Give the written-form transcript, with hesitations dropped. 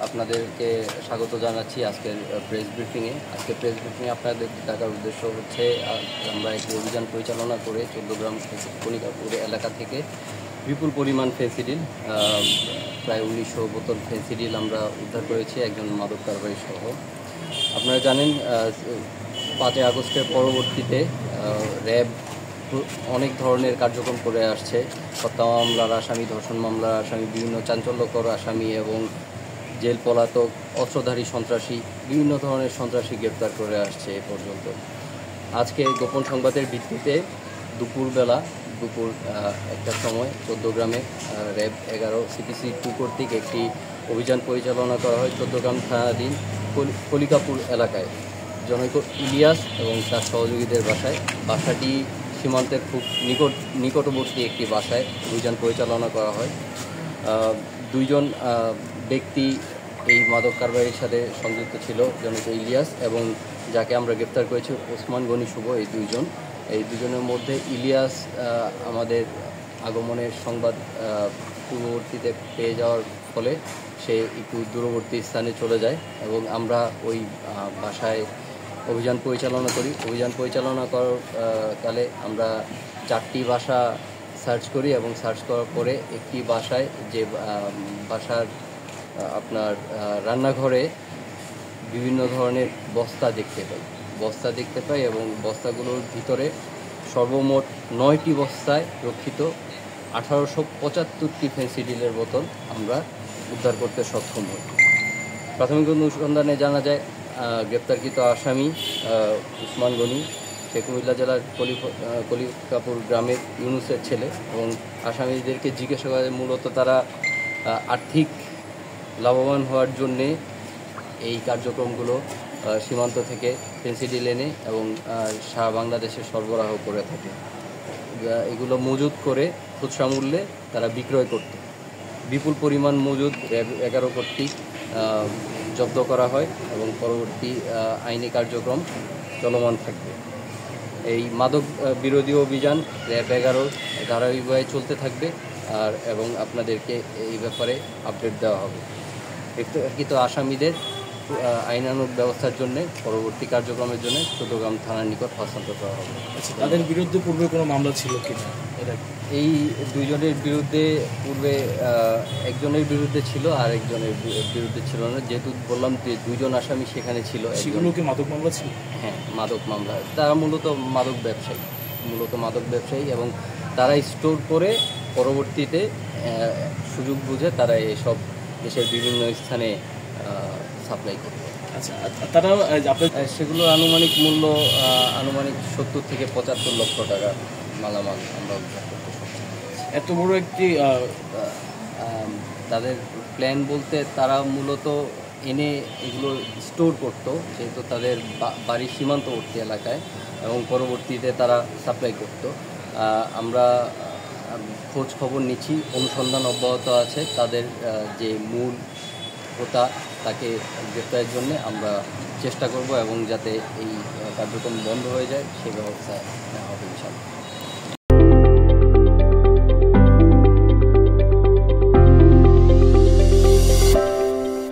আপনাদেরকে স্বাগত জানাচ্ছি আজকের প্রেস ব্রিফিংয়ে। আজকের প্রেস ব্রিফিংয়ে আপনাদের ডাকার উদ্দেশ্য হচ্ছে আমরা একটি অভিযান পরিচালনা করে 14 গ্রাম কণিকাপুর এলাকা থেকে বিপুল পরিমাণ ফেন্সিডিল, প্রায় 1900 বোতল ফেন্সিডিল আমরা উদ্ধার করেছি একজন মাদক কারবারী সহ। আপনারা জানেন 5 আগস্টের পরবর্তীতে র্যাব অনেক ধরনের কার্যক্রম করে আসছে। হত্যা মামলার আসামি, ধর্ষণ মামলার আসামি, বিভিন্ন চাঞ্চল্যকর আসামি এবং জেল পলাতক, অস্ত্রধারী সন্ত্রাসী, বিভিন্ন ধরনের সন্ত্রাসী গ্রেপ্তার করে আসছে এ পর্যন্ত। আজকে গোপন সংবাদের ভিত্তিতে দুপুর 1টার সময় 14 গ্রামে র্যাব 11 সিপিসি 2 কর্তৃক একটি অভিযান পরিচালনা করা হয় 14 গ্রাম থানাধীন কলিকাপুর এলাকায় জনৈক ইলিয়াস এবং তার সহযোগীদের বাসাটি সীমান্তের খুব নিকটবর্তী একটি বাসায় অভিযান পরিচালনা করা হয়। 2 জন ব্যক্তি এই মাদক কারবারির সাথে সংযুক্ত ছিল, জনৈক ইলিয়াস এবং যাকে আমরা গ্রেপ্তার করেছি ওসমান গনি শুভ। এই দুজনের মধ্যে ইলিয়াস আমাদের আগমনের সংবাদ পূর্ববর্তীতে পেয়ে যাওয়ার ফলে সে একটু দূরবর্তী স্থানে চলে যায় এবং আমরা ওই বাসায় অভিযান পরিচালনা করি। অভিযান পরিচালনা করার কালে আমরা 4টি বাসা সার্চ করি এবং সার্চ করার পরে একটি বাসায়, যে বাসার আপনার রান্নাঘরে বিভিন্ন ধরনের বস্তা দেখতে পাই এবং বস্তাগুলোর ভিতরে সর্বমোট 9টি বস্তায় রক্ষিত 1875টি ফেন্সিডিলের বোতল আমরা উদ্ধার করতে সক্ষম হই। প্রাথমিক অনুসন্ধানে জানা যায় গ্রেপ্তারকৃত আসামি ওসমান গনি সে কুমিল্লা জেলার কলিকাপুর গ্রামের ইউনুসের ছেলে এবং আসামিদেরকে জিজ্ঞাসাবাদে মূলত তারা আর্থিক লাভবান হওয়ার জন্যে এই কার্যক্রমগুলো সীমান্ত থেকে ফেন্সিডিল এনে এবং সারা বাংলাদেশে সরবরাহ করে থাকে। এগুলো মজুত করে খুচরা মূল্যে তারা বিক্রয় করত। বিপুল পরিমাণ মজুদ 11 কর্তৃক জব্দ করা হয় এবং পরবর্তী আইনি কার্যক্রম চলমান থাকবে। এই মাদক বিরোধী অভিযান র্যাব 11 ধারাবাহিকভাবে চলতে থাকবে এবং আপনাদেরকে এই ব্যাপারে আপডেট দেওয়া হবে। গ্রেপ্তারকৃত আসামিদের আইনানুগ ব্যবস্থার জন্য পরবর্তী কার্যক্রমের জন্য চট্টগ্রাম থানার নিকট হস্তান্তর করা হবে। তাদের বিরুদ্ধে পূর্বে কোনো মামলা ছিল কিনা? এই 2 জনের বিরুদ্ধে পূর্বে একজনের বিরুদ্ধে ছিল আর একজনের বিরুদ্ধে ছিল না। যেহেতু বললাম যে 2 জন আসামি সেখানে ছিল। সেগুলো কি মাদক মামলা ছিল? হ্যাঁ, মাদক মামলা। তারা মূলত মাদক ব্যবসায়ী এবং তারা স্টোর করে পরবর্তীতে সুযোগ বুঝে তারা এসব দেশের বিভিন্ন স্থানে সাপ্লাই করত। আচ্ছা, তারা সেগুলো আনুমানিক মূল্য 70 থেকে 75 লক্ষ টাকা মালামাল আমরা উদ্ধার করতে সক্ষম। এত বড় একটি তাদের প্ল্যান বলতে তারা মূলত এনে এগুলো স্টোর করত, যেহেতু তাদের বাড়ির সীমান্তবর্তী এলাকায়, এবং পরবর্তীতে তারা সাপ্লাই করত। আমরা খোঁজ খবর নিচ্ছি, অনুসন্ধান অব্যাহত আছে। তাদের যে মূল হোতা তাকে গ্রেপ্তারের জন্য আমরা চেষ্টা করব এবং যাতে এই কার্যক্রম বন্ধ হয়ে যায় সে ব্যবস্থা নেওয়া হবে ইনশাআল্লাহ।